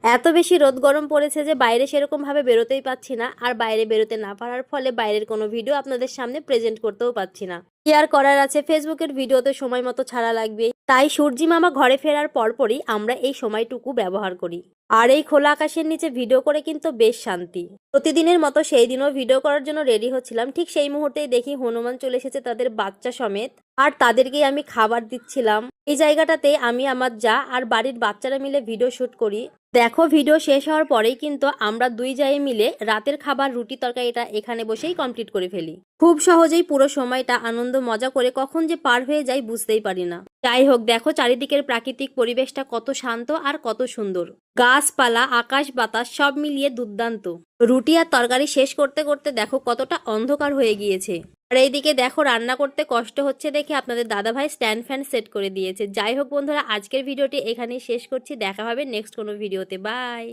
এত বেশি রোদ গরম পড়েছে যে বাইরে সেরকমভাবে বেরোতেই পাচ্ছি না, আর বাইরে বেরোতে না পারার ফলে বাইরের কোনো ভিডিও আপনাদের সামনে প্রেজেন্ট করতেও পাচ্ছি না। কি আর করার আছে, ফেসবুকের ভিডিওতে সময় মতো ছাড়া লাগবে, তাই সূর্যি মামা ঘরে ফেরার পরপরই আমরা এই সময়টুকু ব্যবহার করি। আর এই খোলা আকাশের নিচে ভিডিও করে কিন্তু বেশ শান্তি। প্রতিদিনের মতো সেই দিনও ভিডিও করার জন্য রেডি হচ্ছিলাম, ঠিক সেই মুহূর্তেই দেখি হনুমান চলে এসেছে তাদের বাচ্চা সমেত, আর তাদেরকেই আমি খাবার দিচ্ছিলাম। এই জায়গাটাতে আমি, আমার যা আর বাড়ির বাচ্চারা মিলে ভিডিও শুট করি। দেখো, ভিডিও শেষ হওয়ার পরেই কিন্তু আমরা দুই জায়ে মিলে রাতের খাবার রুটি তরকারিটা এখানে বসেই কমপ্লিট করে ফেলি। খুব সহজেই পুরো সময়টা আনন্দ মজা করে কখন যে পার হয়ে যায় বুঝতেই পারি না। যাই হোক, দেখো চারিদিকের প্রাকৃতিক পরিবেশটা কত শান্ত আর কত সুন্দর। গাছপালা, আকাশ বাতাস সব মিলিয়ে দুর্দান্ত। রুটি আর তরকারি শেষ করতে করতে দেখো কতটা অন্ধকার হয়ে গিয়েছে। আর এইদিকে দেখো রান্না করতে কষ্ট হচ্ছে দেখে আপনাদের দাদাভাই স্ট্যান্ড ফ্যান সেট করে দিয়েছে। যাই হোক বন্ধুরা, আজকের ভিডিওটি এখানেই শেষ করছি। দেখা হবে নেক্সট কোনো ভিডিওতে। বাই।